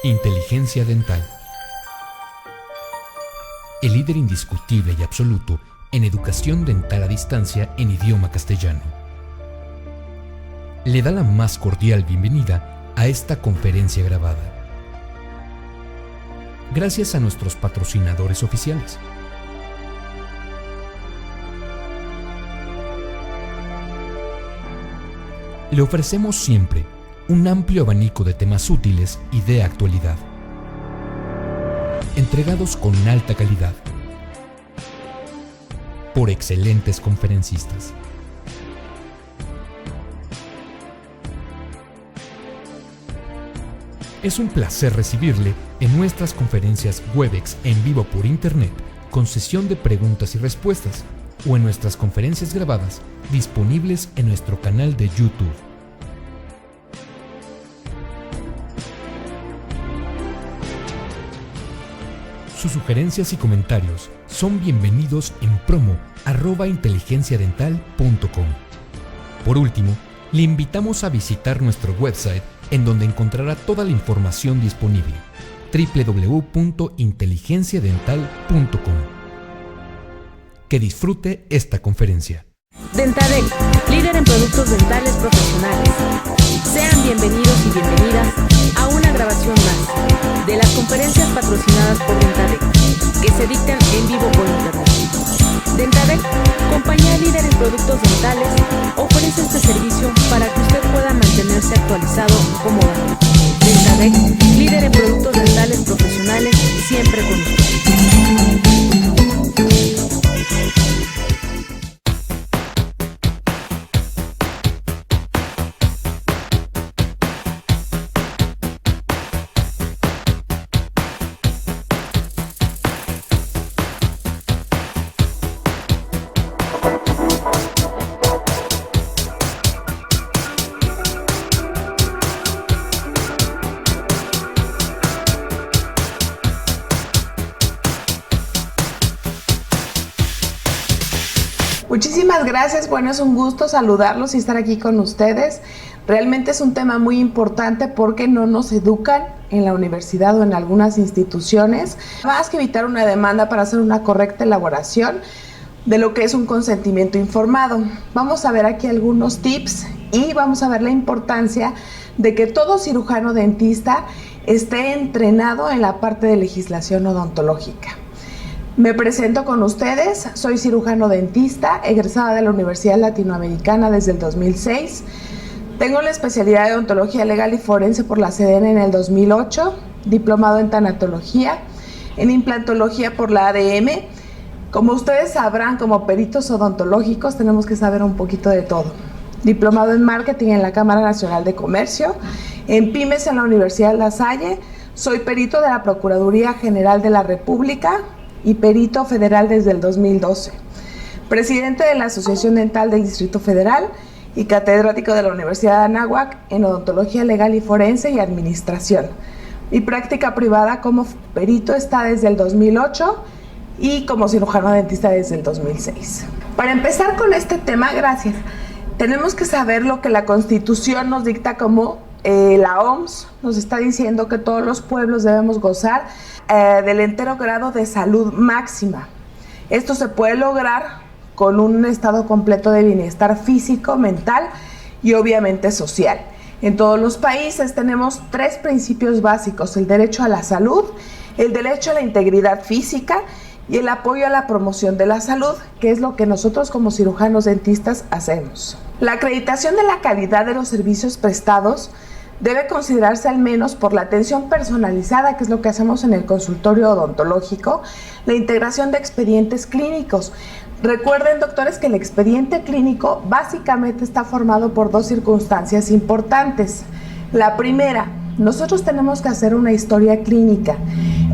Inteligencia dental. El líder indiscutible y absoluto en educación dental a distancia en idioma castellano. Le da la más cordial bienvenida a esta conferencia grabada. Gracias a nuestros patrocinadores oficiales. Le ofrecemos siempre un amplio abanico de temas útiles y de actualidad, entregados con alta calidad, por excelentes conferencistas. Es un placer recibirle en nuestras conferencias Webex en vivo por Internet, con sesión de preguntas y respuestas, o en nuestras conferencias grabadas disponibles en nuestro canal de YouTube. Sus sugerencias y comentarios son bienvenidos en promo@inteligenciadental.com. Por último, le invitamos a visitar nuestro website, en donde encontrará toda la información disponible: www.inteligenciadental.com. Que disfrute esta conferencia. Dentadec, líder en productos dentales profesionales. Sean bienvenidos y bienvenidas a una grabación más de las conferencias patrocinadas por Dentadec, que se dictan en vivo por Internet. Dentadec, compañía líder en productos dentales, ofrece este servicio para que usted pueda mantenerse actualizado cómodamente. Dentadec, líder en productos dentales profesionales, siempre con usted. Muchísimas gracias, bueno, es un gusto saludarlos y estar aquí con ustedes. Realmente es un tema muy importante porque no nos educan en la universidad o en algunas instituciones, más que evitar una demanda para hacer una correcta elaboración de lo que es un consentimiento informado. Vamos a ver aquí algunos tips y vamos a ver la importancia de que todo cirujano dentista esté entrenado en la parte de legislación odontológica. Me presento con ustedes, soy cirujano dentista, egresada de la Universidad Latinoamericana desde el 2006. Tengo la especialidad de odontología legal y forense por la CDN en el 2008, diplomado en tanatología, en implantología por la ADM. Como ustedes sabrán, como peritos odontológicos tenemos que saber un poquito de todo. Diplomado en marketing en la Cámara Nacional de Comercio, en pymes en la Universidad La Salle, soy perito de la Procuraduría General de la República y perito federal desde el 2012, presidente de la Asociación Dental del Distrito Federal y catedrático de la Universidad de Anáhuac en odontología legal y forense y administración. Mi práctica privada como perito está desde el 2008 y como cirujano dentista desde el 2006. Para empezar con este tema, gracias, tenemos que saber lo que la Constitución nos dicta como la OMS nos está diciendo que todos los pueblos debemos gozar del entero grado de salud máxima. Esto se puede lograr con un estado completo de bienestar físico, mental y obviamente social. En todos los países tenemos 3 principios básicos: el derecho a la salud, el derecho a la integridad física y el apoyo a la promoción de la salud, que es lo que nosotros como cirujanos dentistas hacemos. La acreditación de la calidad de los servicios prestados debe considerarse al menos por la atención personalizada, que es lo que hacemos en el consultorio odontológico, la integración de expedientes clínicos. Recuerden, doctores, que el expediente clínico básicamente está formado por 2 circunstancias importantes. La primera, nosotros tenemos que hacer una historia clínica.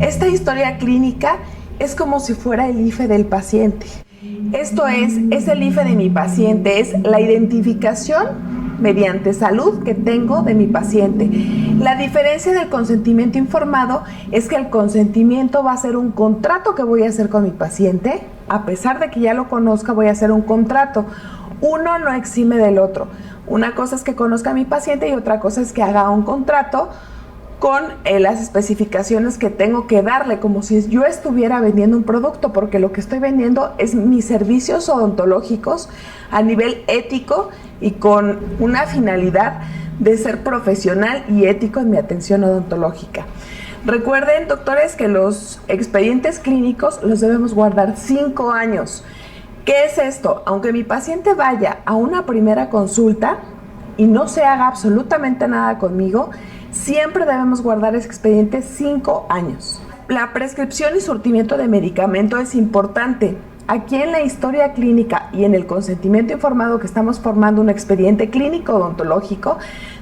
Esta historia clínica es como si fuera el IFE del paciente. Esto es el IFE de mi paciente, es la identificación mediante salud que tengo de mi paciente. La diferencia del consentimiento informado es que el consentimiento va a ser un contrato que voy a hacer con mi paciente. A pesar de que ya lo conozca, voy a hacer un contrato. Uno no exime del otro. Una cosa es que conozca a mi paciente y otra cosa es que haga un contrato con las especificaciones que tengo que darle, como si yo estuviera vendiendo un producto, porque lo que estoy vendiendo es mis servicios odontológicos a nivel ético y con una finalidad de ser profesional y ético en mi atención odontológica. Recuerden, doctores, que los expedientes clínicos los debemos guardar 5 años. ¿Qué es esto? Aunque mi paciente vaya a una primera consulta y no se haga absolutamente nada conmigo, siempre debemos guardar ese expediente 5 años. La prescripción y surtimiento de medicamento es importante. Aquí en la historia clínica y en el consentimiento informado que estamos formando un expediente clínico odontológico,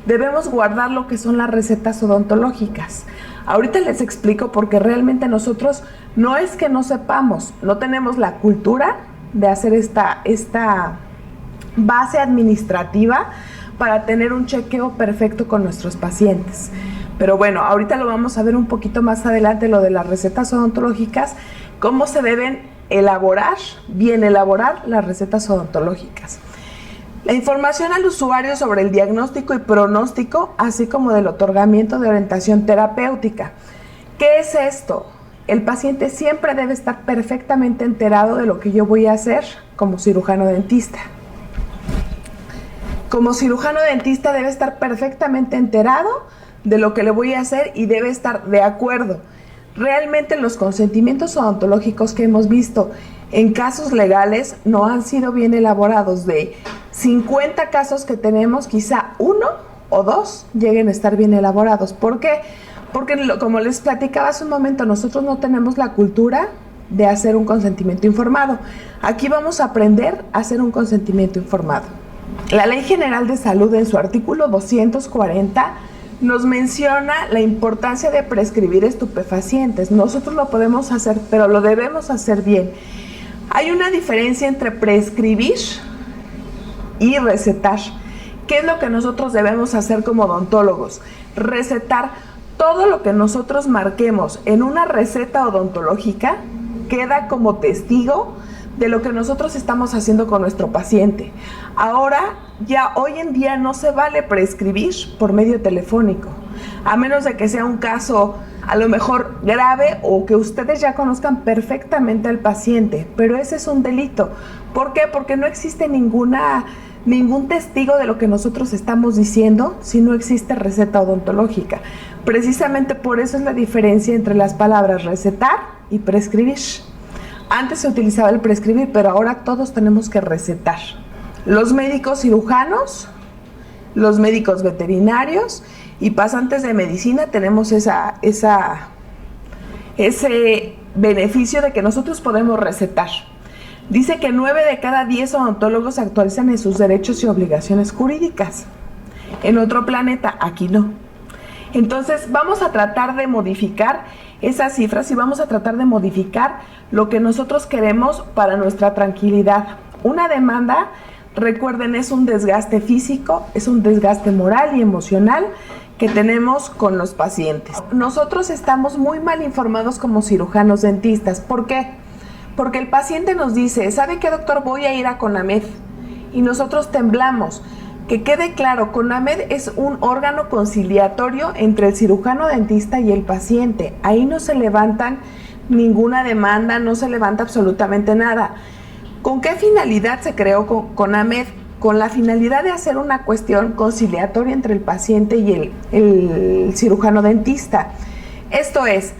debemos guardar lo que son las recetas odontológicas. Ahorita les explico porque realmente nosotros no es que no sepamos, no tenemos la cultura de hacer esta base administrativa para tener un chequeo perfecto con nuestros pacientes. Pero bueno, ahorita lo vamos a ver un poquito más adelante, lo de las recetas odontológicas, cómo se deben elaborar las recetas odontológicas. La información al usuario sobre el diagnóstico y pronóstico, así como del otorgamiento de orientación terapéutica. ¿Qué es esto? El paciente siempre debe estar perfectamente enterado de lo que yo voy a hacer como cirujano dentista. Como cirujano dentista debe estar perfectamente enterado de lo que le voy a hacer y debe estar de acuerdo. Realmente los consentimientos odontológicos que hemos visto en casos legales no han sido bien elaborados. De 50 casos que tenemos, quizá 1 o 2 lleguen a estar bien elaborados. ¿Por qué? Porque como les platicaba hace un momento, nosotros no tenemos la cultura de hacer un consentimiento informado. Aquí vamos a aprender a hacer un consentimiento informado. La Ley General de Salud en su artículo 240 nos menciona la importancia de prescribir estupefacientes. Nosotros lo podemos hacer, pero lo debemos hacer bien. Hay una diferencia entre prescribir y recetar. ¿Qué es lo que nosotros debemos hacer como odontólogos? Recetar. Todo lo que nosotros marquemos en una receta odontológica queda como testigo de lo que nosotros estamos haciendo con nuestro paciente. Ahora, ya hoy en día no se vale prescribir por medio telefónico, a menos de que sea un caso a lo mejor grave o que ustedes ya conozcan perfectamente al paciente, pero ese es un delito. ¿Por qué? Porque no existe ningún testigo de lo que nosotros estamos diciendo si no existe receta odontológica. Precisamente por eso es la diferencia entre las palabras recetar y prescribir. Antes se utilizaba el prescribir, pero ahora todos tenemos que recetar. Los médicos cirujanos, los médicos veterinarios y pasantes de medicina tenemos ese beneficio de que nosotros podemos recetar. Dice que 9 de cada 10 odontólogos actualizan en sus derechos y obligaciones jurídicas. En otro planeta, aquí no. Entonces vamos a tratar de modificar esas cifras y vamos a tratar de modificar lo que nosotros queremos para nuestra tranquilidad. Una demanda, recuerden, es un desgaste físico, es un desgaste moral y emocional que tenemos con los pacientes. Nosotros estamos muy mal informados como cirujanos dentistas. ¿Por qué? Porque el paciente nos dice, ¿sabe qué, doctor? Voy a ir a CONAMED. Y nosotros temblamos. Que quede claro, CONAMED es un órgano conciliatorio entre el cirujano dentista y el paciente. Ahí no se levantan ninguna demanda, no se levanta absolutamente nada. ¿Con qué finalidad se creó CONAMED? Con la finalidad de hacer una cuestión conciliatoria entre el paciente y el cirujano dentista. Esto es,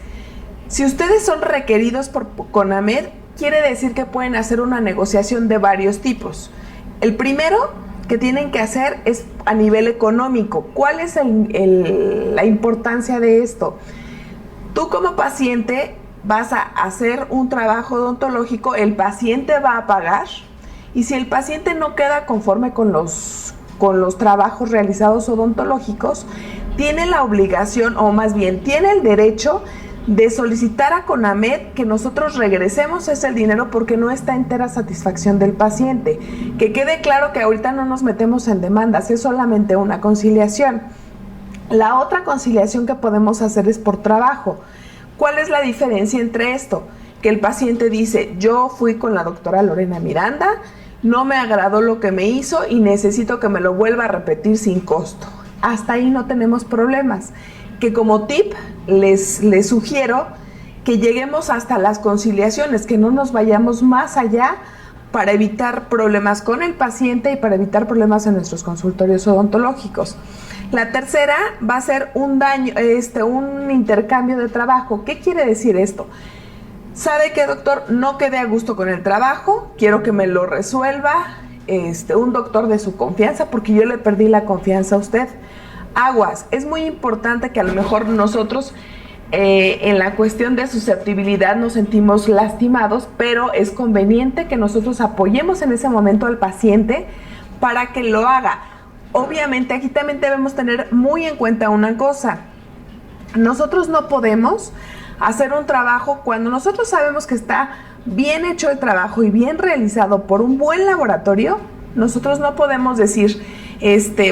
si ustedes son requeridos por CONAMED, quiere decir que pueden hacer una negociación de varios tipos. El primero que tienen que hacer es a nivel económico. ¿Cuál es la importancia de esto? Tú como paciente vas a hacer un trabajo odontológico, el paciente va a pagar, y si el paciente no queda conforme con los trabajos realizados odontológicos, tiene la obligación, o más bien tiene el derecho de solicitar a CONAMED que nosotros regresemos ese dinero porque no está entera satisfacción del paciente. Que quede claro que ahorita no nos metemos en demandas, es solamente una conciliación. La otra conciliación que podemos hacer es por trabajo. ¿Cuál es la diferencia entre esto? Que el paciente dice, yo fui con la doctora Lorena Miranda, no me agradó lo que me hizo y necesito que me lo vuelva a repetir sin costo. Hasta ahí no tenemos problemas. que como tip les sugiero que lleguemos hasta las conciliaciones, que no nos vayamos más allá para evitar problemas con el paciente y para evitar problemas en nuestros consultorios odontológicos. La tercera va a ser un intercambio de trabajo. ¿Qué quiere decir esto? ¿Sabe qué, doctor? No quedé a gusto con el trabajo, quiero que me lo resuelva un doctor de su confianza, porque yo le perdí la confianza a usted. Aguas, es muy importante que a lo mejor nosotros en la cuestión de susceptibilidad nos sentimos lastimados, pero es conveniente que nosotros apoyemos en ese momento al paciente para que lo haga. Obviamente aquí también debemos tener muy en cuenta una cosa. Nosotros no podemos hacer un trabajo cuando nosotros sabemos que está bien hecho el trabajo y bien realizado por un buen laboratorio. Nosotros no podemos decir,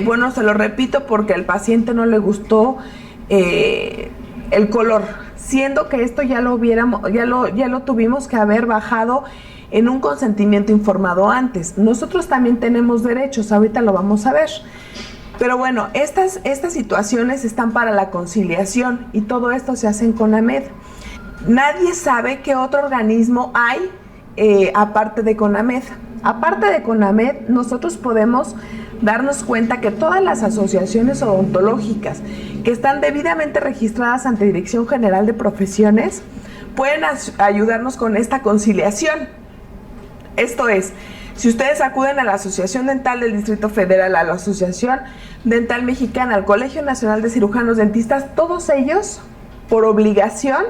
bueno, se lo repito porque al paciente no le gustó el color, siendo que esto ya lo tuvimos que haber bajado en un consentimiento informado antes. Nosotros también tenemos derechos, ahorita lo vamos a ver. Pero bueno, estas situaciones están para la conciliación y todo esto se hace en CONAMED. Nadie sabe qué otro organismo hay aparte de CONAMED. Aparte de CONAMED, nosotros podemos darnos cuenta que todas las asociaciones odontológicas que están debidamente registradas ante Dirección General de Profesiones pueden ayudarnos con esta conciliación. Esto es, si ustedes acuden a la Asociación Dental del Distrito Federal, a la Asociación Dental Mexicana, al Colegio Nacional de Cirujanos Dentistas, todos ellos, por obligación,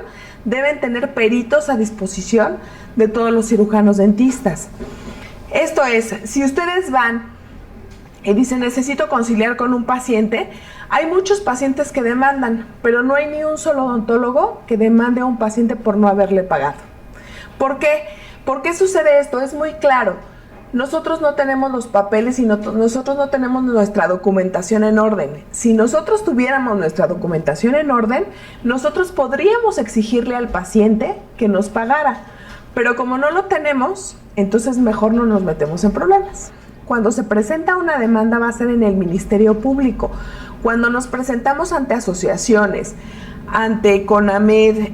deben tener peritos a disposición de todos los cirujanos dentistas. Esto es, si ustedes van y dicen necesito conciliar con un paciente, hay muchos pacientes que demandan, pero no hay ni un solo odontólogo que demande a un paciente por no haberle pagado. ¿Por qué? ¿Por qué sucede esto? Es muy claro. Nosotros no tenemos los papeles y nosotros no tenemos nuestra documentación en orden. Si nosotros tuviéramos nuestra documentación en orden, nosotros podríamos exigirle al paciente que nos pagara. Pero como no lo tenemos, entonces mejor no nos metemos en problemas. Cuando se presenta una demanda va a ser en el Ministerio Público. Cuando nos presentamos ante asociaciones, ante CONAMED,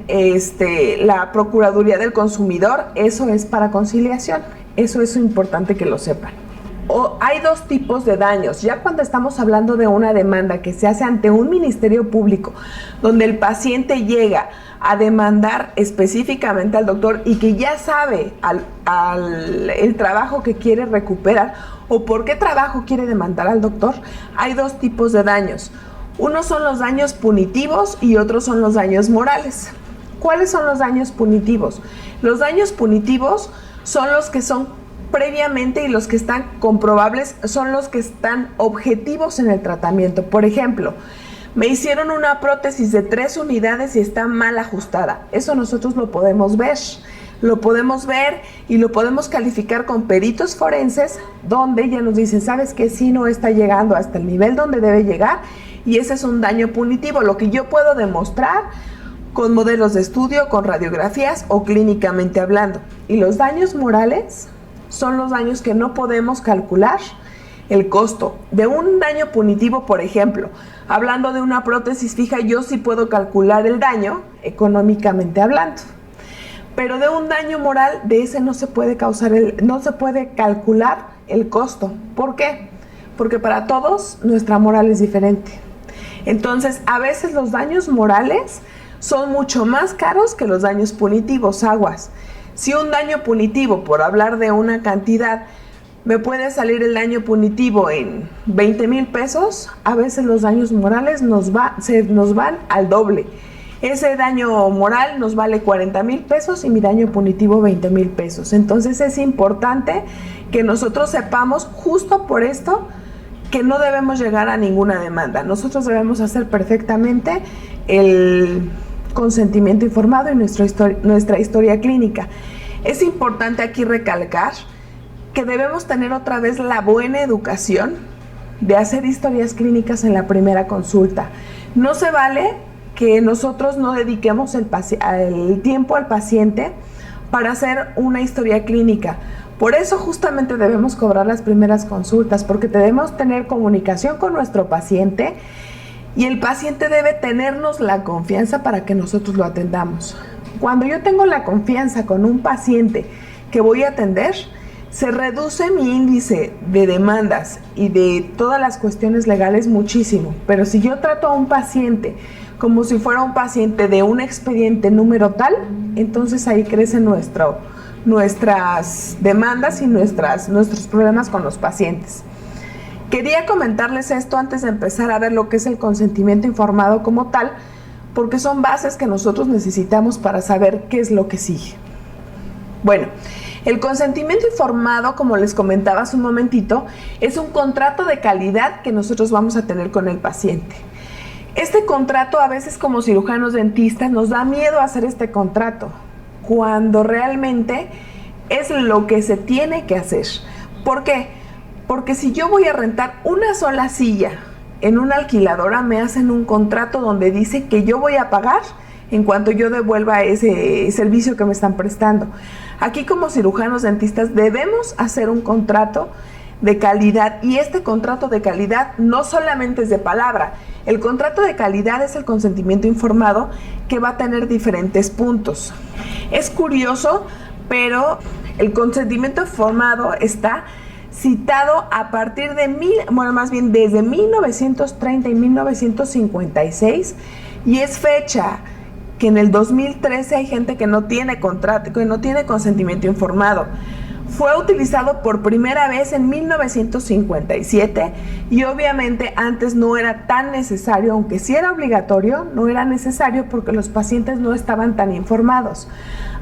la Procuraduría del Consumidor, eso es para conciliación. Eso es importante que lo sepan. Hay dos tipos de daños. Ya cuando estamos hablando de una demanda que se hace ante un ministerio público, donde el paciente llega a demandar específicamente al doctor y que ya sabe el trabajo que quiere recuperar o por qué trabajo quiere demandar al doctor, hay dos tipos de daños. Unos son los daños punitivos y otros son los daños morales. ¿Cuáles son los daños punitivos? Los daños punitivos son los que son previamente y los que están comprobables, son los que están objetivos en el tratamiento. Por ejemplo, me hicieron una prótesis de 3 unidades y está mal ajustada. Eso nosotros lo podemos ver. Lo podemos ver y lo podemos calificar con peritos forenses donde ya nos dicen, ¿sabes qué? Sí, no está llegando hasta el nivel donde debe llegar y ese es un daño punitivo. Lo que yo puedo demostrar con modelos de estudio, con radiografías o clínicamente hablando. Y los daños morales son los daños que no podemos calcular el costo. De un daño punitivo, por ejemplo, hablando de una prótesis fija, yo sí puedo calcular el daño económicamente hablando. Pero de un daño moral, de ese no se puede calcular el costo. ¿Por qué? Porque para todos nuestra moral es diferente. Entonces, a veces los daños morales son mucho más caros que los daños punitivos, aguas. Si un daño punitivo, por hablar de una cantidad, me puede salir el daño punitivo en 20,000 pesos, a veces los daños morales nos van al doble. Ese daño moral nos vale 40,000 pesos y mi daño punitivo 20,000 pesos. Entonces es importante que nosotros sepamos justo por esto que no debemos llegar a ninguna demanda. Nosotros debemos hacer perfectamente el consentimiento informado y nuestra historia clínica. Es importante aquí recalcar que debemos tener otra vez la buena educación de hacer historias clínicas en la primera consulta. No se vale que nosotros no dediquemos el tiempo al paciente para hacer una historia clínica. Por eso justamente debemos cobrar las primeras consultas, porque debemos tener comunicación con nuestro paciente y el paciente debe tenernos la confianza para que nosotros lo atendamos. Cuando yo tengo la confianza con un paciente que voy a atender, se reduce mi índice de demandas y de todas las cuestiones legales muchísimo. Pero si yo trato a un paciente como si fuera un paciente de un expediente número tal, entonces ahí crecen nuestras demandas y nuestros problemas con los pacientes. Quería comentarles esto antes de empezar a ver lo que es el consentimiento informado como tal, porque son bases que nosotros necesitamos para saber qué es lo que sigue. Bueno, el consentimiento informado, como les comentaba hace un momentito, es un contrato de calidad que nosotros vamos a tener con el paciente. Este contrato, a veces como cirujanos dentistas nos da miedo hacer este contrato, cuando realmente es lo que se tiene que hacer. ¿Por qué? Porque si yo voy a rentar una sola silla en una alquiladora, me hacen un contrato donde dice que yo voy a pagar en cuanto yo devuelva ese servicio que me están prestando. Aquí como cirujanos dentistas debemos hacer un contrato de calidad, y este contrato de calidad no solamente es de palabra. El contrato de calidad es el consentimiento informado, que va a tener diferentes puntos. Es curioso, pero el consentimiento informado está citado a partir de desde 1930 y 1956, y es fecha que en el 2013 hay gente que no tiene contrato, que no tiene consentimiento informado. Fue utilizado por primera vez en 1957 y obviamente antes no era tan necesario, aunque sí era obligatorio, no era necesario porque los pacientes no estaban tan informados.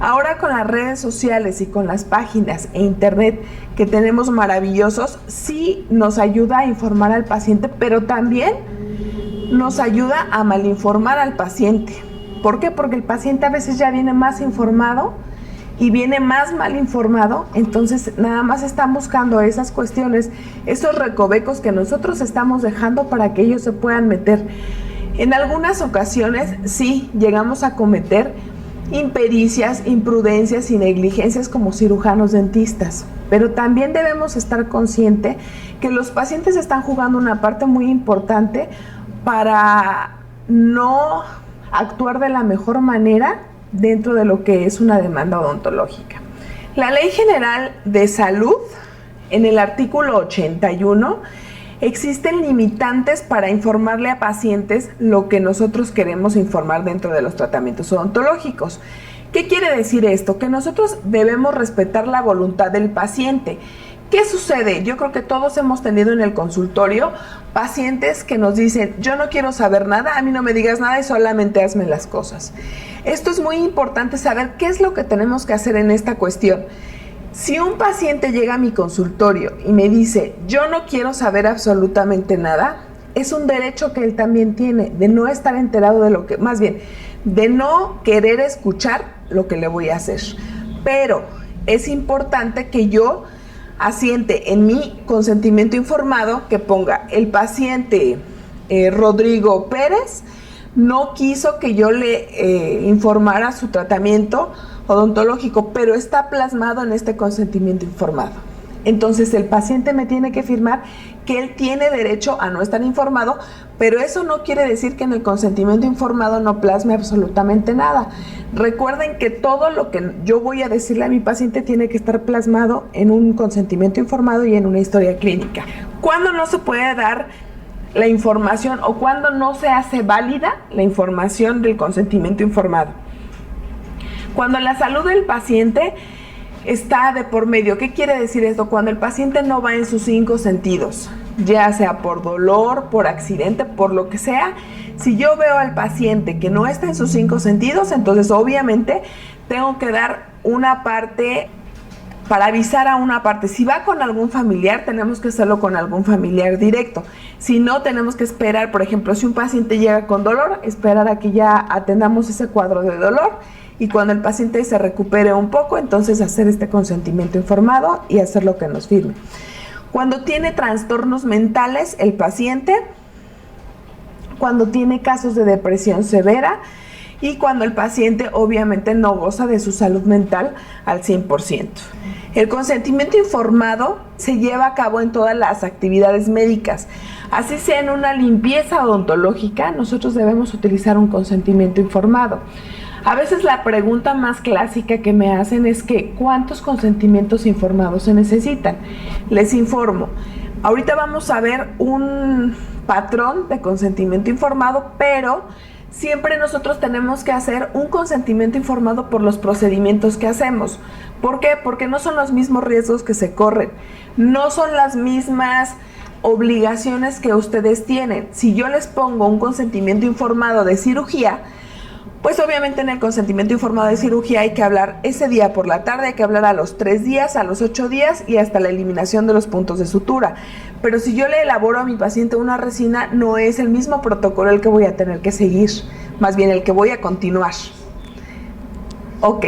Ahora con las redes sociales y con las páginas e internet que tenemos maravillosos, sí nos ayuda a informar al paciente, pero también nos ayuda a malinformar al paciente. ¿Por qué? Porque el paciente a veces ya viene más informado y viene más mal informado, entonces nada más están buscando esas cuestiones, esos recovecos que nosotros estamos dejando para que ellos se puedan meter. En algunas ocasiones sí llegamos a cometer impericias, imprudencias y negligencias como cirujanos dentistas, pero también debemos estar conscientes que los pacientes están jugando una parte muy importante para no actuar de la mejor manera dentro de lo que es una demanda odontológica. La Ley General de Salud, en el artículo 81, existen limitantes para informarle a pacientes lo que nosotros queremos informar dentro de los tratamientos odontológicos. ¿Qué quiere decir esto? Que nosotros debemos respetar la voluntad del paciente. ¿Qué sucede? Yo creo que todos hemos tenido en el consultorio pacientes que nos dicen: yo no quiero saber nada, a mí no me digas nada y solamente hazme las cosas. Esto es muy importante saber qué es lo que tenemos que hacer en esta cuestión. Si un paciente llega a mi consultorio y me dice: yo no quiero saber absolutamente nada, es un derecho que él también tiene de no estar enterado de lo que, más bien, de no querer escuchar lo que le voy a hacer. Pero es importante que yo asiente en mi consentimiento informado que ponga: el paciente Rodrigo Pérez no quiso que yo le informara su tratamiento odontológico, pero está plasmado en este consentimiento informado. Entonces el paciente me tiene que firmar que él tiene derecho a no estar informado, pero eso no quiere decir que en el consentimiento informado no plasme absolutamente nada. Recuerden que todo lo que yo voy a decirle a mi paciente tiene que estar plasmado en un consentimiento informado y en una historia clínica. ¿Cuándo no se puede dar la información o cuándo no se hace válida la información del consentimiento informado? Cuando la salud del paciente está de por medio. ¿Qué quiere decir esto? Cuando el paciente no va en sus 5 sentidos, ya sea por dolor, por accidente, por lo que sea. Si yo veo al paciente que no está en sus 5 sentidos, entonces obviamente tengo que dar una parte para avisar a una parte. Si va con algún familiar, tenemos que hacerlo con algún familiar directo. Si no, tenemos que esperar, por ejemplo, si un paciente llega con dolor, esperar a que ya atendamos ese cuadro de dolor, y cuando el paciente se recupere un poco, entonces hacer este consentimiento informado y hacer lo que nos firme. Cuando tiene trastornos mentales el paciente, cuando tiene casos de depresión severa, y cuando el paciente obviamente no goza de su salud mental al 100%. El consentimiento informado se lleva a cabo en todas las actividades médicas. Así sea en una limpieza odontológica, nosotros debemos utilizar un consentimiento informado. A veces la pregunta más clásica que me hacen es que ¿cuántos consentimientos informados se necesitan? Les informo. Ahorita vamos a ver un patrón de consentimiento informado, pero siempre nosotros tenemos que hacer un consentimiento informado por los procedimientos que hacemos. ¿Por qué? Porque no son los mismos riesgos que se corren, no son las mismas obligaciones que ustedes tienen. Si yo les pongo un consentimiento informado de cirugía, pues obviamente en el consentimiento informado de cirugía hay que hablar ese día por la tarde, hay que hablar a los 3 días, a los 8 días y hasta la eliminación de los puntos de sutura. Pero si yo le elaboro a mi paciente una resina, no es el mismo protocolo el que voy a tener que seguir, más bien el que voy a continuar. Ok,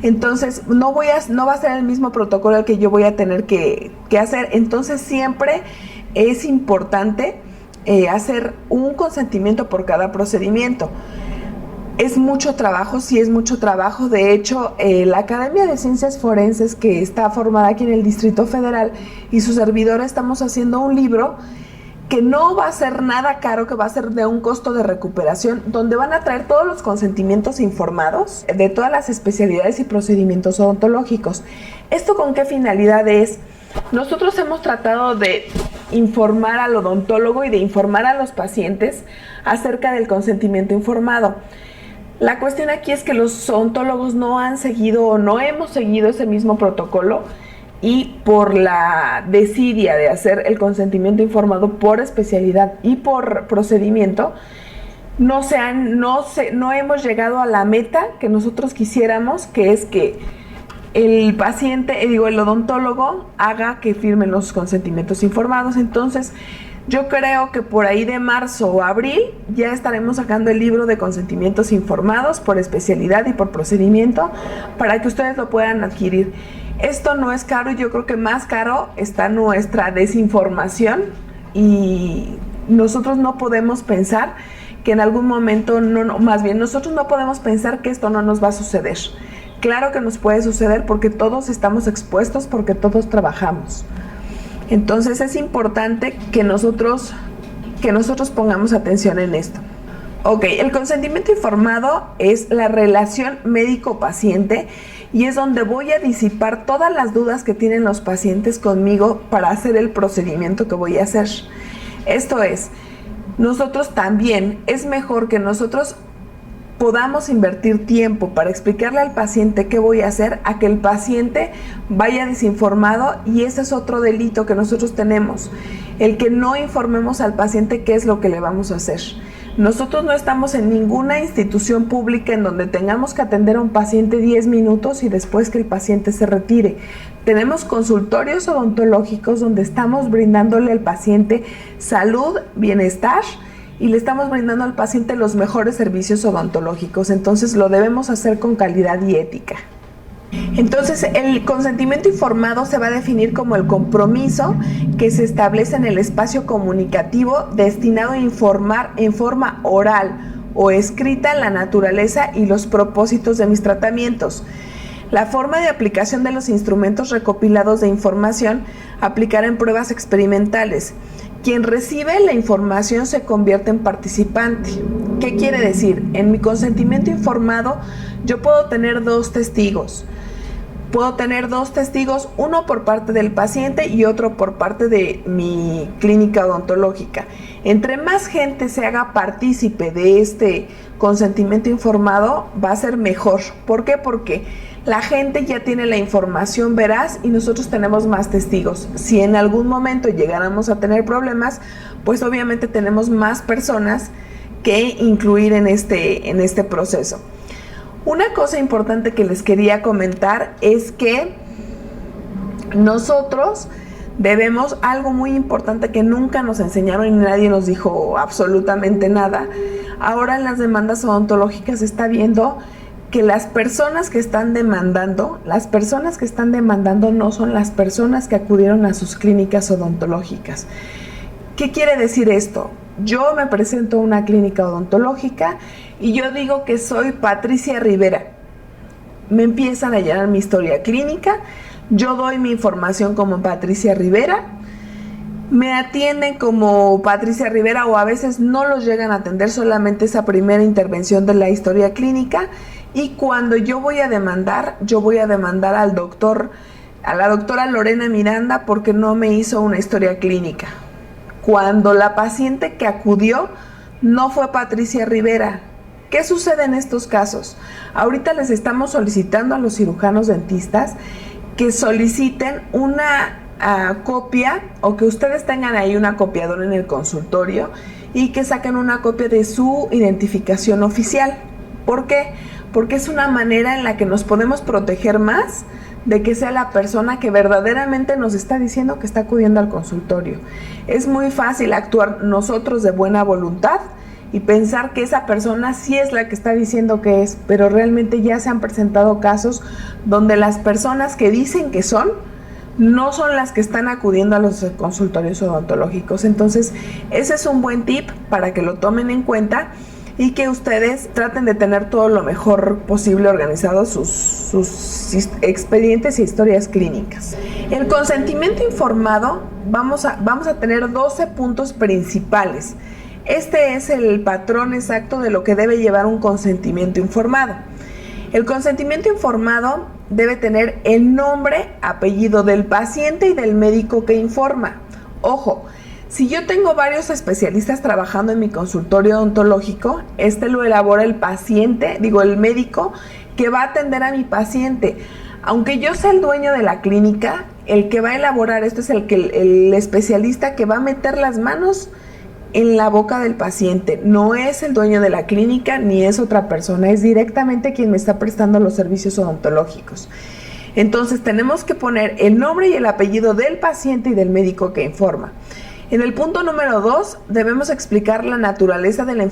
entonces no va a ser el mismo protocolo el que yo voy a tener que hacer. Entonces siempre es importante hacer un consentimiento por cada procedimiento. Es mucho trabajo, sí es mucho trabajo. De hecho, la Academia de Ciencias Forenses, que está formada aquí en el Distrito Federal, y su servidor estamos haciendo un libro que no va a ser nada caro, que va a ser de un costo de recuperación, donde van a traer todos los consentimientos informados de todas las especialidades y procedimientos odontológicos. ¿Esto con qué finalidad es? Nosotros hemos tratado de informar al odontólogo y de informar a los pacientes acerca del consentimiento informado. La cuestión aquí es que los odontólogos no han seguido o no hemos seguido ese mismo protocolo, y por la desidia de hacer el consentimiento informado por especialidad y por procedimiento, no hemos llegado a la meta que nosotros quisiéramos, que es que el paciente, el odontólogo haga que firmen los consentimientos informados. Entonces, yo creo que por ahí de marzo o abril ya estaremos sacando el libro de consentimientos informados por especialidad y por procedimiento para que ustedes lo puedan adquirir. Esto no es caro, y yo creo que más caro está nuestra desinformación, y nosotros no podemos pensar que en algún momento, nosotros no podemos pensar que esto no nos va a suceder. Claro que nos puede suceder porque todos estamos expuestos, porque todos trabajamos. Entonces es importante que nosotros pongamos atención en esto. Ok, el consentimiento informado es la relación médico-paciente, y es donde voy a disipar todas las dudas que tienen los pacientes conmigo para hacer el procedimiento que voy a hacer. Esto es, nosotros también, es mejor que nosotros podamos invertir tiempo para explicarle al paciente qué voy a hacer, a que el paciente vaya desinformado, y ese es otro delito que nosotros tenemos, el que no informemos al paciente qué es lo que le vamos a hacer. Nosotros no estamos en ninguna institución pública en donde tengamos que atender a un paciente 10 minutos y después que el paciente se retire. Tenemos consultorios odontológicos donde estamos brindándole al paciente salud, bienestar, y le estamos brindando al paciente los mejores servicios odontológicos. Entonces lo debemos hacer con calidad y ética. Entonces el consentimiento informado se va a definir como el compromiso que se establece en el espacio comunicativo destinado a informar en forma oral o escrita la naturaleza y los propósitos de mis tratamientos. La forma de aplicación de los instrumentos recopilados de información, aplicar en pruebas experimentales. Quien recibe la información se convierte en participante. ¿Qué quiere decir? En mi consentimiento informado yo puedo tener 2 testigos. Puedo tener 2 testigos, uno por parte del paciente y otro por parte de mi clínica odontológica. Entre más gente se haga partícipe de este consentimiento informado, va a ser mejor. ¿Por qué? Porque la gente ya tiene la información veraz y nosotros tenemos más testigos. Si en algún momento llegáramos a tener problemas, pues obviamente tenemos más personas que incluir en este proceso. Una cosa importante que les quería comentar es que nosotros debemos, algo muy importante que nunca nos enseñaron y nadie nos dijo absolutamente nada. Ahora en las demandas odontológicas se está viendo que las personas que están demandando no son las personas que acudieron a sus clínicas odontológicas. ¿Qué quiere decir esto? Yo me presento a una clínica odontológica y yo digo que soy Patricia Rivera. Me empiezan a llenar mi historia clínica, yo doy mi información como Patricia Rivera, me atienden como Patricia Rivera o a veces no los llegan a atender, solamente esa primera intervención de la historia clínica, y cuando yo voy a demandar a la doctora Lorena Miranda porque no me hizo una historia clínica. Cuando la paciente que acudió no fue Patricia Rivera. ¿Qué sucede en estos casos? Ahorita les estamos solicitando a los cirujanos dentistas que soliciten una copia, o que ustedes tengan ahí una copiadora en el consultorio y que saquen una copia de su identificación oficial. ¿Por qué? Porque es una manera en la que nos podemos proteger más de que sea la persona que verdaderamente nos está diciendo que está acudiendo al consultorio. Es muy fácil actuar nosotros de buena voluntad y pensar que esa persona sí es la que está diciendo que es, pero realmente ya se han presentado casos donde las personas que dicen que son, no son las que están acudiendo a los consultorios odontológicos. Entonces, ese es un buen tip para que lo tomen en cuenta y que ustedes traten de tener todo lo mejor posible organizado sus expedientes e historias clínicas. El consentimiento informado, vamos a tener 12 puntos principales. Este es el patrón exacto de lo que debe llevar un consentimiento informado. El consentimiento informado debe tener el nombre, apellido del paciente y del médico que informa. Ojo, si yo tengo varios especialistas trabajando en mi consultorio odontológico, lo elabora el médico que va a atender a mi paciente. Aunque yo sea el dueño de la clínica, el que va a elaborar esto es el especialista que va a meter las manos en la boca del paciente. No es el dueño de la clínica ni es otra persona, es directamente quien me está prestando los servicios odontológicos. Entonces tenemos que poner el nombre y el apellido del paciente y del médico que informa. En el punto número 2 debemos explicar la naturaleza de la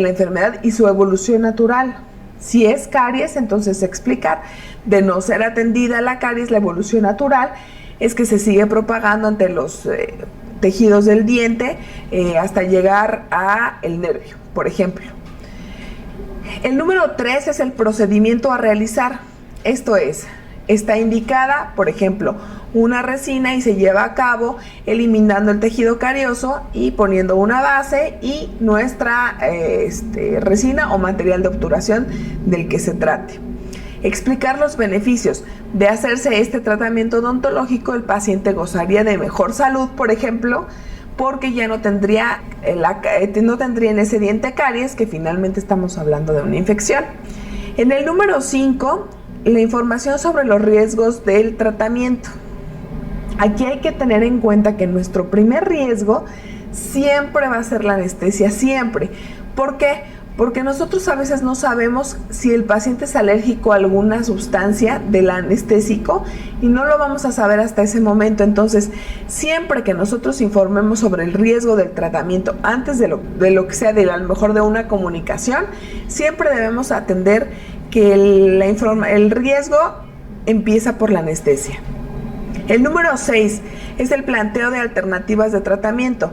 enfermedad y su evolución natural. Si es caries, entonces explicar. De no ser atendida la caries, la evolución natural es que se sigue propagando ante los tejidos del diente hasta llegar a el nervio, por ejemplo. El número 3 es el procedimiento a realizar. Esto es, está indicada, por ejemplo, una resina y se lleva a cabo eliminando el tejido carioso y poniendo una base y nuestra resina o material de obturación del que se trate. Explicar los beneficios de hacerse este tratamiento odontológico. El paciente gozaría de mejor salud, por ejemplo, porque ya no tendría en ese diente caries, que finalmente estamos hablando de una infección. En el número 5, la información sobre los riesgos del tratamiento. Aquí hay que tener en cuenta que nuestro primer riesgo siempre va a ser la anestesia, siempre. ¿Por qué? Porque nosotros a veces no sabemos si el paciente es alérgico a alguna sustancia del anestésico y no lo vamos a saber hasta ese momento. Entonces, siempre que nosotros informemos sobre el riesgo del tratamiento antes de lo que sea, a lo mejor de una comunicación, siempre debemos atender que el riesgo empieza por la anestesia. El número 6 es el planteo de alternativas de tratamiento.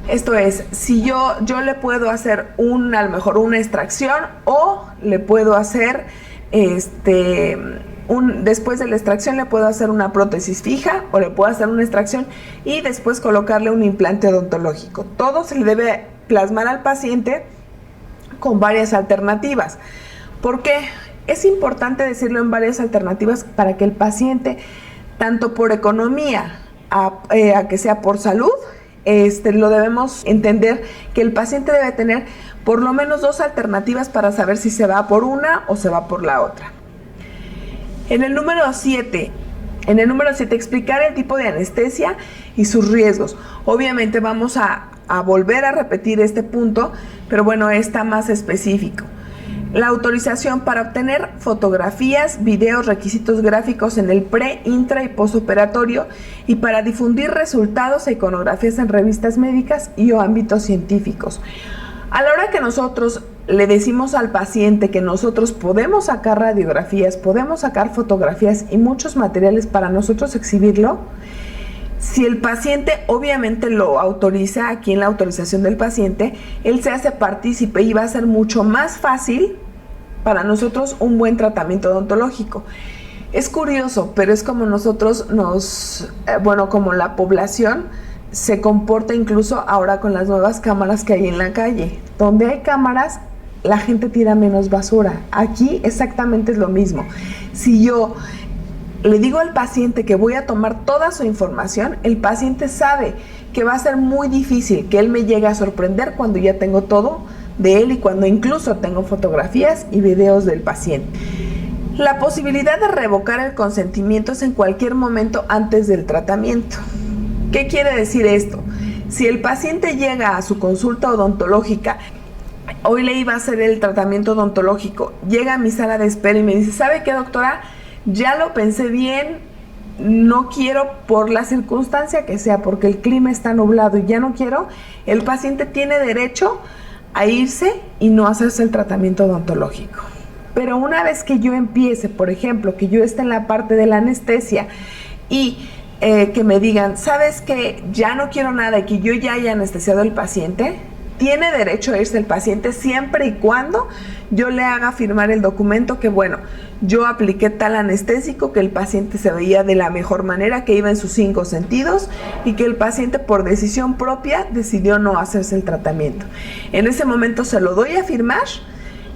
Esto es, si yo le puedo hacer a lo mejor una extracción, o le puedo hacer después de la extracción le puedo hacer una prótesis fija, o le puedo hacer una extracción y después colocarle un implante odontológico. Todo se le debe plasmar al paciente con varias alternativas. ¿Por qué? Es importante decirlo en varias alternativas para que el paciente, tanto por economía a que sea por salud, lo debemos entender que el paciente debe tener por lo menos 2 alternativas para saber si se va por una o se va por la otra. En el número 7, explicar el tipo de anestesia y sus riesgos. Obviamente vamos a volver a repetir este punto, pero bueno, está más específico. La autorización para obtener fotografías, videos, requisitos gráficos en el pre, intra y postoperatorio, y para difundir resultados e iconografías en revistas médicas y o ámbitos científicos. A la hora que nosotros le decimos al paciente que nosotros podemos sacar radiografías, podemos sacar fotografías y muchos materiales para nosotros exhibirlo, Si el paciente obviamente lo autoriza, aquí en la autorización del paciente, él se hace partícipe y va a ser mucho más fácil para nosotros un buen tratamiento odontológico. Es curioso, pero es como nosotros como la población se comporta incluso ahora con las nuevas cámaras que hay en la calle. Donde hay cámaras, la gente tira menos basura. Aquí exactamente es lo mismo. Si yo le digo al paciente que voy a tomar toda su información, el paciente sabe que va a ser muy difícil que él me llegue a sorprender cuando ya tengo todo de él y cuando incluso tengo fotografías y videos del paciente. La posibilidad de revocar el consentimiento es en cualquier momento antes del tratamiento. ¿Qué quiere decir esto? Si el paciente llega a su consulta odontológica, hoy le iba a hacer el tratamiento odontológico, llega a mi sala de espera y me dice, ¿sabe qué, doctora? Ya lo pensé bien, no quiero por la circunstancia que sea, porque el clima está nublado y ya no quiero. El paciente tiene derecho a irse y no hacerse el tratamiento odontológico. Pero una vez que yo empiece, por ejemplo, que yo esté en la parte de la anestesia y que me digan, ¿sabes qué? Ya no quiero nada y que yo ya haya anestesiado al paciente, tiene derecho a irse el paciente siempre y cuando yo le haga firmar el documento que, bueno, yo apliqué tal anestésico, que el paciente se veía de la mejor manera, que iba en sus 5 sentidos y que el paciente por decisión propia decidió no hacerse el tratamiento. En ese momento se lo doy a firmar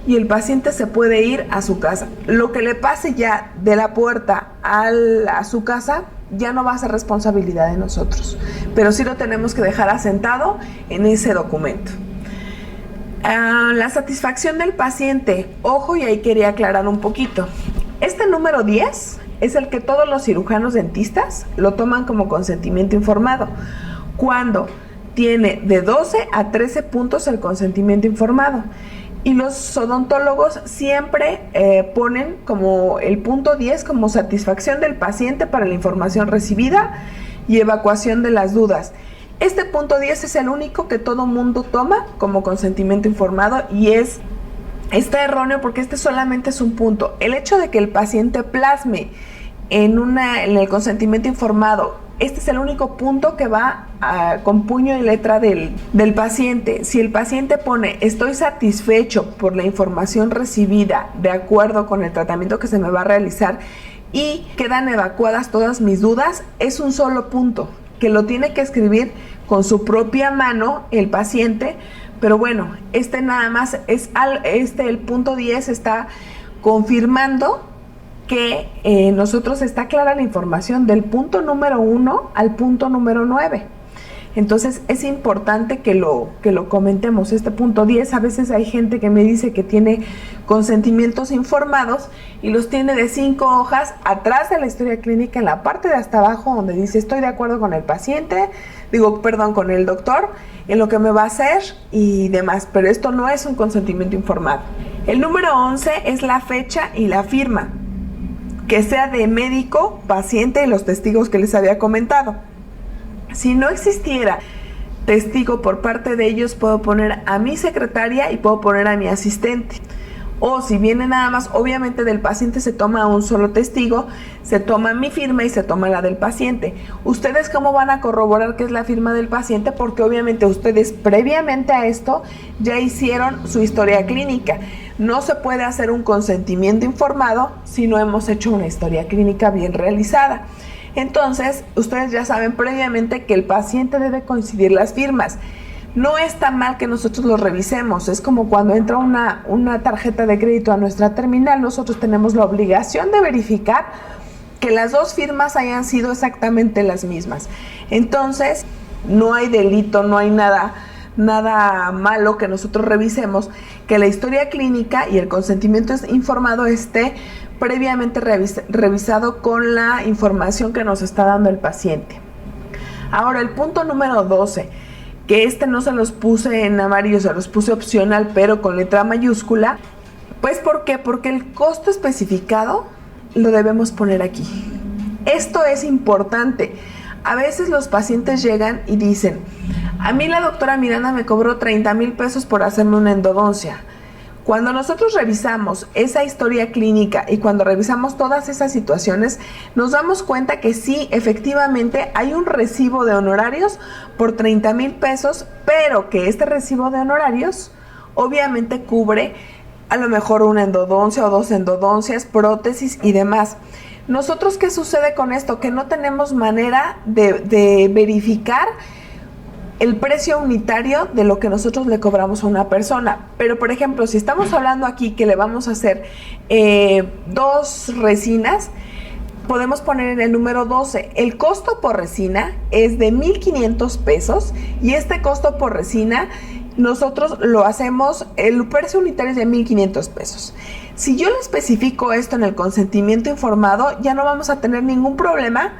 y el paciente se puede ir a su casa. Lo que le pase ya de la puerta a su casa ya no va a ser responsabilidad de nosotros, pero sí lo tenemos que dejar asentado en ese documento. La satisfacción del paciente, ojo, y ahí quería aclarar un poquito. Este número 10 es el que todos los cirujanos dentistas lo toman como consentimiento informado, cuando tiene de 12 a 13 puntos el consentimiento informado. Y los odontólogos siempre ponen como el punto 10 como satisfacción del paciente para la información recibida y evacuación de las dudas. Este punto 10 es el único que todo mundo toma como consentimiento informado y está erróneo porque este solamente es un punto. El hecho de que el paciente plasme en el consentimiento informado, este es el único punto que va con puño y letra del paciente. Si el paciente pone estoy satisfecho por la información recibida de acuerdo con el tratamiento que se me va a realizar y quedan evacuadas todas mis dudas, es un solo punto que lo tiene que escribir con su propia mano el paciente. Pero bueno, nada más es el punto 10 está confirmando que nosotros está clara la información del punto número 1 al punto número 9. Entonces es importante que lo comentemos. Este punto 10, a veces hay gente que me dice que tiene consentimientos informados y los tiene de 5 hojas atrás de la historia clínica, en la parte de hasta abajo donde dice estoy de acuerdo con el paciente, con el doctor, en lo que me va a hacer y demás, pero esto no es un consentimiento informado. El número 11 es la fecha y la firma, que sea de médico, paciente y los testigos que les había comentado. Si no existiera testigo por parte de ellos, puedo poner a mi secretaria y puedo poner a mi asistente. O si viene nada más, obviamente del paciente se toma un solo testigo, se toma mi firma y se toma la del paciente. ¿Ustedes cómo van a corroborar que es la firma del paciente? Porque obviamente ustedes previamente a esto ya hicieron su historia clínica. No se puede hacer un consentimiento informado si no hemos hecho una historia clínica bien realizada. Entonces, ustedes ya saben previamente que el paciente debe coincidir las firmas. No está mal que nosotros lo revisemos. Es como cuando entra una tarjeta de crédito a nuestra terminal, nosotros tenemos la obligación de verificar que las dos firmas hayan sido exactamente las mismas. Entonces, no hay delito, no hay nada malo que nosotros revisemos, que la historia clínica y el consentimiento informado esté previamente revisado con la información que nos está dando el paciente. Ahora, el punto número 12, que no se los puse en amarillo, se los puse opcional, pero con letra mayúscula. Pues, ¿por qué? Porque el costo especificado lo debemos poner aquí. Esto es importante. A veces los pacientes llegan y dicen, a mí la doctora Miranda me cobró 30,000 pesos por hacerme una endodoncia. Cuando nosotros revisamos esa historia clínica y cuando revisamos todas esas situaciones, nos damos cuenta que sí, efectivamente hay un recibo de honorarios por 30,000 pesos, pero que este recibo de honorarios obviamente cubre a lo mejor una endodoncia o 2 endodoncias, prótesis y demás. Nosotros, ¿qué sucede con esto? Que no tenemos manera de verificar el precio unitario de lo que nosotros le cobramos a una persona. Pero, por ejemplo, si estamos hablando aquí que le vamos a hacer 2 resinas, podemos poner en el número 12. El costo por resina es de 1,500 pesos y este costo por resina nosotros lo hacemos, el precio unitario es de 1,500 pesos. Si yo le especifico esto en el consentimiento informado, ya no vamos a tener ningún problema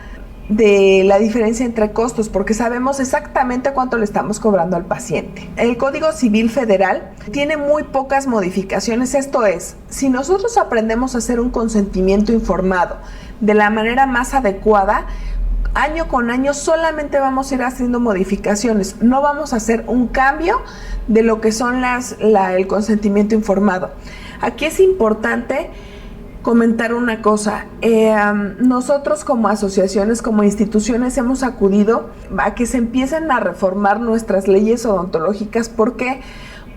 de la diferencia entre costos, porque sabemos exactamente cuánto le estamos cobrando al paciente. El Código Civil Federal tiene muy pocas modificaciones, esto es, si nosotros aprendemos a hacer un consentimiento informado de la manera más adecuada, año con año solamente vamos a ir haciendo modificaciones, no vamos a hacer un cambio de lo que son el consentimiento informado. Aquí es importante comentar una cosa, nosotros como asociaciones, como instituciones hemos acudido a que se empiecen a reformar nuestras leyes odontológicas. ¿Por qué?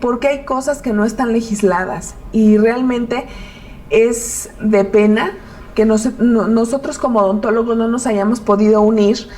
Porque hay cosas que no están legisladas y realmente es de pena que nosotros como odontólogos no nos hayamos podido unir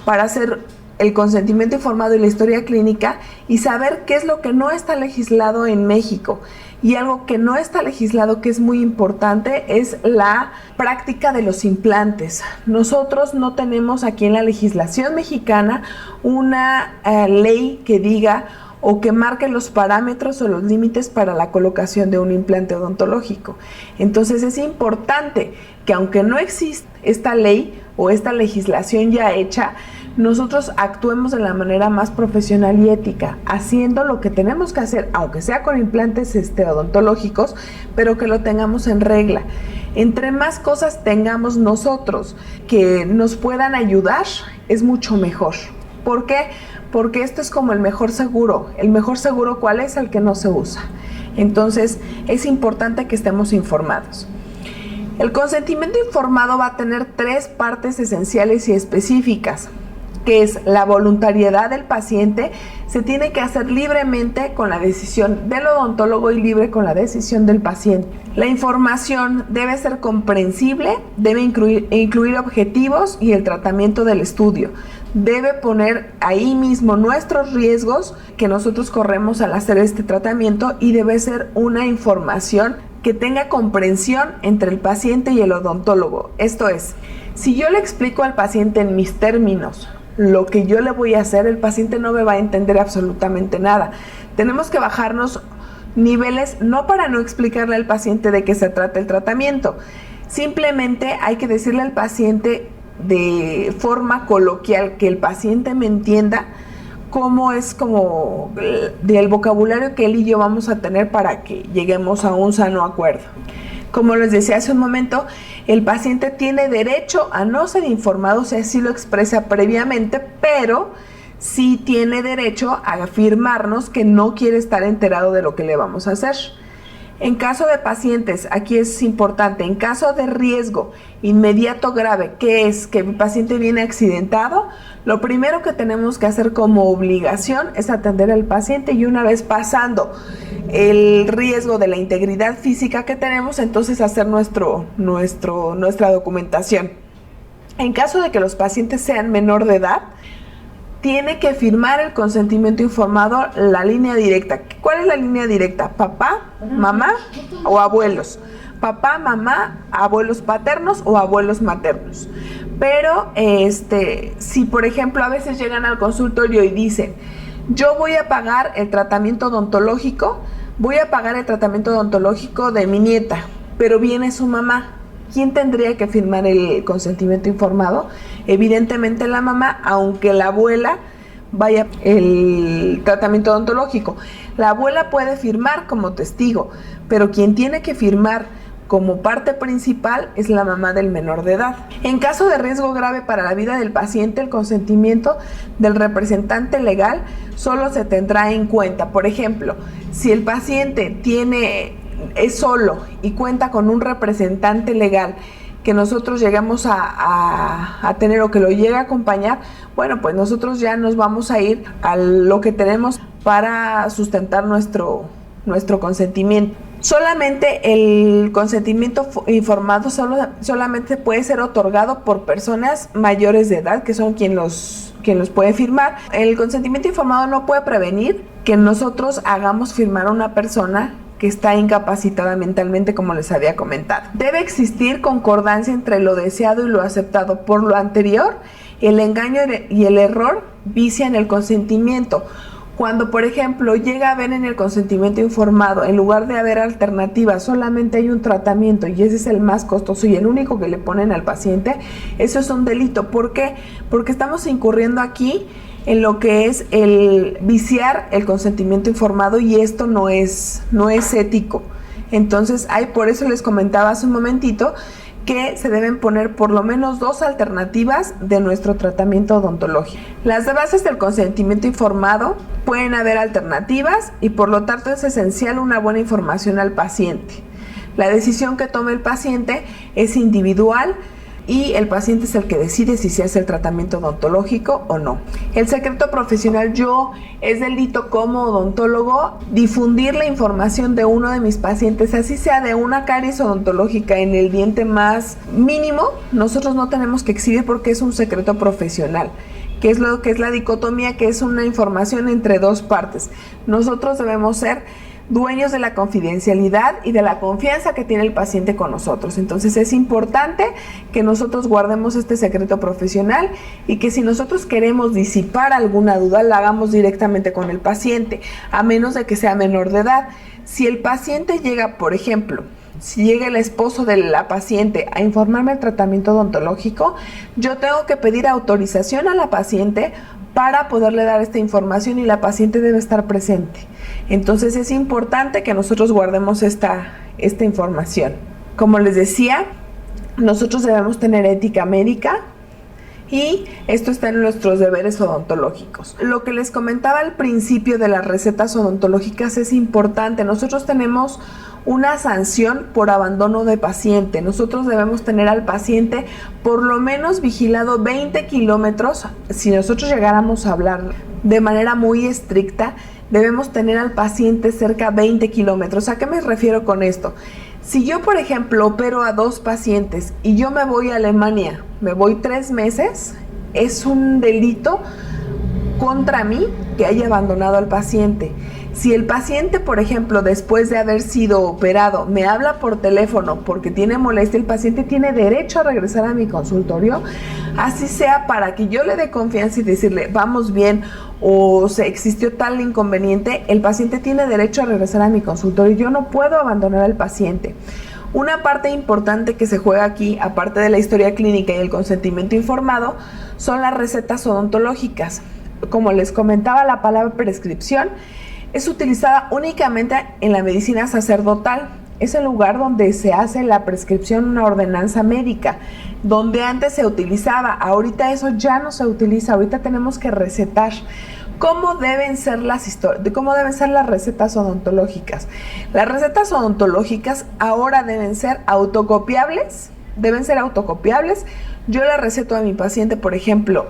para hacer el consentimiento informado y la historia clínica y saber qué es lo que no está legislado en México. Y algo que no está legislado, que es muy importante, es la práctica de los implantes. Nosotros no tenemos aquí en la legislación mexicana una ley que diga o que marque los parámetros o los límites para la colocación de un implante odontológico. Entonces es importante que aunque no existe esta ley o esta legislación ya hecha, nosotros actuemos de la manera más profesional y ética, haciendo lo que tenemos que hacer, aunque sea con implantes odontológicos, pero que lo tengamos en regla. Entre más cosas tengamos nosotros que nos puedan ayudar, es mucho mejor. ¿Por qué? Porque esto es como el mejor seguro. ¿El mejor seguro cuál es? El que no se usa. Entonces, es importante que estemos informados. El consentimiento informado va a tener 3 partes esenciales y específicas, que es la voluntariedad del paciente, se tiene que hacer libremente con la decisión del odontólogo y libre con la decisión del paciente. La información debe ser comprensible, debe incluir objetivos y el tratamiento del estudio. Debe poner ahí mismo nuestros riesgos que nosotros corremos al hacer este tratamiento y debe ser una información que tenga comprensión entre el paciente y el odontólogo. Esto es, si yo le explico al paciente en mis términos lo que yo le voy a hacer, el paciente no me va a entender absolutamente nada. Tenemos que bajarnos niveles, no para no explicarle al paciente de qué se trata el tratamiento, simplemente hay que decirle al paciente de forma coloquial, que el paciente me entienda cómo es como del vocabulario que él y yo vamos a tener para que lleguemos a un sano acuerdo. Como les decía hace un momento, el paciente tiene derecho a no ser informado si así lo expresa previamente, pero sí tiene derecho a afirmarnos que no quiere estar enterado de lo que le vamos a hacer. En caso de pacientes, aquí es importante, en caso de riesgo inmediato grave, que es que mi paciente viene accidentado, lo primero que tenemos que hacer como obligación es atender al paciente y una vez pasando el riesgo de la integridad física que tenemos, entonces hacer nuestra documentación. En caso de que los pacientes sean menor de edad, tiene que firmar el consentimiento informado la línea directa. ¿Cuál es la línea directa? Papá, mamá o abuelos. Papá, mamá, abuelos paternos o abuelos maternos. Pero si por ejemplo a veces llegan al consultorio y dicen, yo voy a pagar el tratamiento odontológico, de mi nieta, pero viene su mamá. ¿Quién tendría que firmar el consentimiento informado? Evidentemente la mamá, aunque la abuela vaya el tratamiento odontológico. La abuela puede firmar como testigo, pero quien tiene que firmar como parte principal es la mamá del menor de edad. En caso de riesgo grave para la vida del paciente, el consentimiento del representante legal solo se tendrá en cuenta. Por ejemplo, si el paciente tiene es solo y cuenta con un representante legal que nosotros llegamos a tener o que lo llegue a acompañar, bueno, pues nosotros ya nos vamos a ir a lo que tenemos para sustentar nuestro consentimiento. Solamente el consentimiento informado solamente puede ser otorgado por personas mayores de edad, que son quien los puede firmar. El consentimiento informado no puede prevenir que nosotros hagamos firmar a una persona que está incapacitada mentalmente, como les había comentado. Debe existir concordancia entre lo deseado y lo aceptado. Por lo anterior, el engaño y el error vician el consentimiento. Cuando, por ejemplo, llega a haber en el consentimiento informado, en lugar de haber alternativas, solamente hay un tratamiento y ese es el más costoso y el único que le ponen al paciente, eso es un delito. ¿Por qué? Porque estamos incurriendo aquí en lo que es el viciar el consentimiento informado y esto no es ético. Entonces, por eso les comentaba hace un momentito que se deben poner por lo menos 2 alternativas de nuestro tratamiento odontológico. Las bases del consentimiento informado pueden haber alternativas y por lo tanto es esencial una buena información al paciente. La decisión que tome el paciente es individual y el paciente es el que decide si se hace el tratamiento odontológico o no. El secreto profesional, es delito como odontólogo difundir la información de uno de mis pacientes, así sea de una caries odontológica en el diente más mínimo, nosotros no tenemos que exhibir porque es un secreto profesional. ¿Qué es lo que es la dicotomía? Que es una información entre 2 partes. Nosotros debemos ser dueños de la confidencialidad y de la confianza que tiene el paciente con nosotros. Entonces es importante que nosotros guardemos este secreto profesional y que si nosotros queremos disipar alguna duda, la hagamos directamente con el paciente, a menos de que sea menor de edad. Si el paciente llega, por ejemplo, si llega el esposo de la paciente a informarme del tratamiento odontológico, yo tengo que pedir autorización a la paciente para poderle dar esta información y la paciente debe estar presente. Entonces es importante que nosotros guardemos esta información. Como les decía, nosotros debemos tener ética médica y esto está en nuestros deberes odontológicos. Lo que les comentaba al principio de las recetas odontológicas es importante. Nosotros tenemos una sanción por abandono de paciente. Nosotros debemos tener al paciente por lo menos vigilado 20 kilómetros. Si nosotros llegáramos a hablar de manera muy estricta, debemos tener al paciente cerca 20 kilómetros. ¿A qué me refiero con esto? Si yo, por ejemplo, opero a 2 pacientes y yo me voy a Alemania, me voy 3 meses, es un delito contra mí que haya abandonado al paciente. Si el paciente, por ejemplo, después de haber sido operado, me habla por teléfono porque tiene molestia, el paciente tiene derecho a regresar a mi consultorio, así sea para que yo le dé confianza y decirle, vamos bien, o se existió tal inconveniente, el paciente tiene derecho a regresar a mi consultorio. Yo no puedo abandonar al paciente. Una parte importante que se juega aquí, aparte de la historia clínica y el consentimiento informado, son las recetas odontológicas. Como les comentaba, la palabra prescripción es utilizada únicamente en la medicina sacerdotal. Es el lugar donde se hace la prescripción, una ordenanza médica, donde antes se utilizaba, ahorita eso ya no se utiliza, ahorita tenemos que recetar. ¿Cómo deben ser las recetas odontológicas? Las recetas odontológicas ahora deben ser autocopiables, Yo le receto a mi paciente, por ejemplo,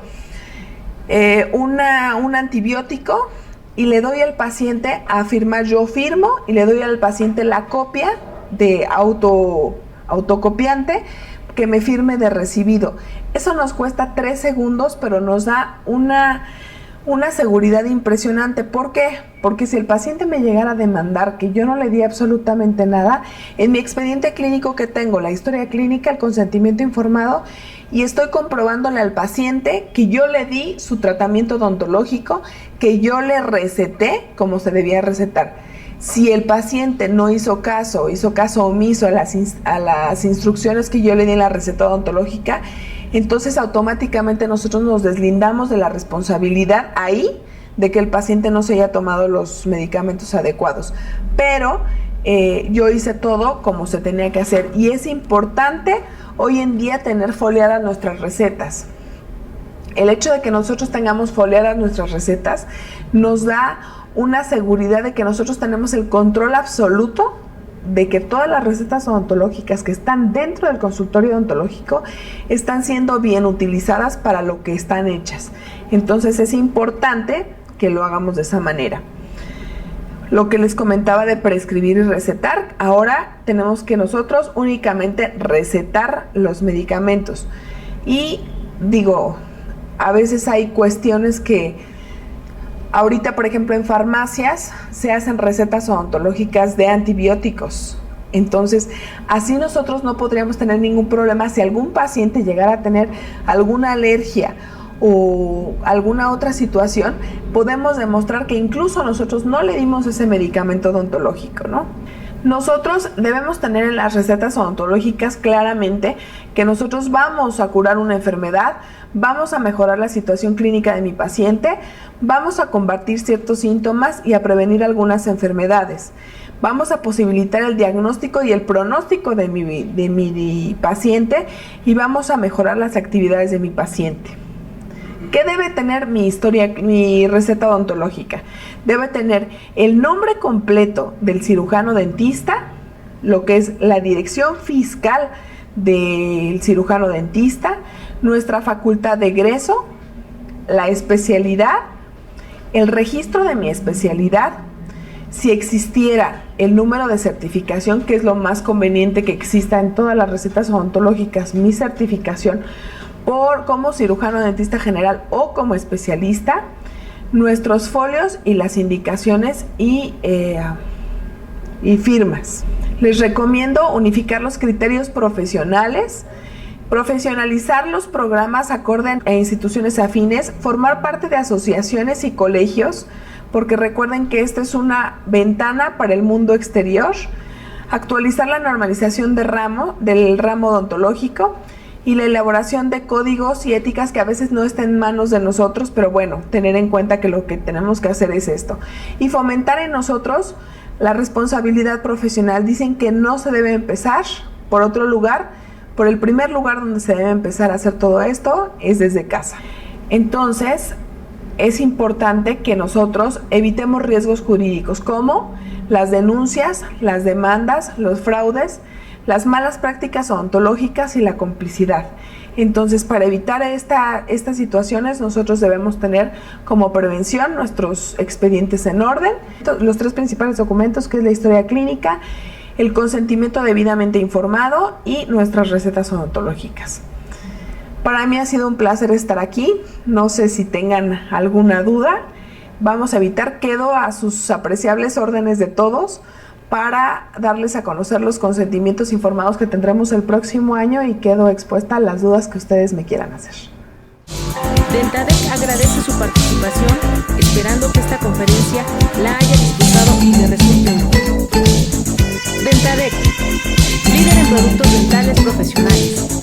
un antibiótico, y le doy al paciente a firmar, yo firmo y le doy al paciente la copia de autocopiante que me firme de recibido. Eso nos cuesta 3 segundos, pero nos da una seguridad impresionante. ¿Por qué? Porque si el paciente me llegara a demandar que yo no le di absolutamente nada, en mi expediente clínico que tengo, la historia clínica, el consentimiento informado, y estoy comprobándole al paciente que yo le di su tratamiento odontológico, que yo le receté como se debía recetar. Si el paciente no hizo caso omiso a las instrucciones que yo le di en la receta odontológica, entonces automáticamente nosotros nos deslindamos de la responsabilidad ahí de que el paciente no se haya tomado los medicamentos adecuados. Pero yo hice todo como se tenía que hacer, y es importante hoy en día tener foliadas nuestras recetas. El hecho de que nosotros tengamos foliadas nuestras recetas nos da una seguridad de que nosotros tenemos el control absoluto de que todas las recetas odontológicas que están dentro del consultorio odontológico están siendo bien utilizadas para lo que están hechas. Entonces es importante que lo hagamos de esa manera. Lo que les comentaba de prescribir y recetar, ahora tenemos que nosotros únicamente recetar los medicamentos. Y digo, a veces hay cuestiones que ahorita, por ejemplo, en farmacias se hacen recetas odontológicas de antibióticos. Entonces, así nosotros no podríamos tener ningún problema si algún paciente llegara a tener alguna alergia o alguna otra situación, podemos demostrar que incluso nosotros no le dimos ese medicamento odontológico, ¿no? Nosotros debemos tener en las recetas odontológicas claramente que nosotros vamos a curar una enfermedad, vamos a mejorar la situación clínica de mi paciente, vamos a combatir ciertos síntomas y a prevenir algunas enfermedades. Vamos a posibilitar el diagnóstico y el pronóstico de mi paciente y vamos a mejorar las actividades de mi paciente. ¿Qué debe tener mi receta odontológica? Debe tener el nombre completo del cirujano dentista, lo que es la dirección fiscal del cirujano dentista, nuestra facultad de egreso, la especialidad, el registro de mi especialidad, si existiera el número de certificación, que es lo más conveniente que exista en todas las recetas odontológicas, mi certificación como cirujano dentista general o como especialista, nuestros folios y las indicaciones y firmas. Les recomiendo unificar los criterios profesionales, profesionalizar los programas acorde a instituciones afines, formar parte de asociaciones y colegios, porque recuerden que esta es una ventana para el mundo exterior, actualizar la normalización del ramo odontológico, y la elaboración de códigos y éticas que a veces no están en manos de nosotros, pero bueno, tener en cuenta que lo que tenemos que hacer es esto. Y fomentar en nosotros la responsabilidad profesional. Dicen que no se debe empezar por otro lugar, por el primer lugar donde se debe empezar a hacer todo esto es desde casa. Entonces, es importante que nosotros evitemos riesgos jurídicos como las denuncias, las demandas, los fraudes, las malas prácticas odontológicas y la complicidad. Entonces, para evitar estas situaciones, nosotros debemos tener como prevención nuestros expedientes en orden, los 3 principales documentos, que es la historia clínica, el consentimiento debidamente informado y nuestras recetas odontológicas. Para mí ha sido un placer estar aquí. No sé si tengan alguna duda. Vamos a evitar, quedo a sus apreciables órdenes de todos, para darles a conocer los consentimientos informados que tendremos el próximo año y quedo expuesta a las dudas que ustedes me quieran hacer. Dentadec agradece su participación, esperando que esta conferencia la haya disfrutado y le resulte útil. Dentadec, líder en productos dentales profesionales.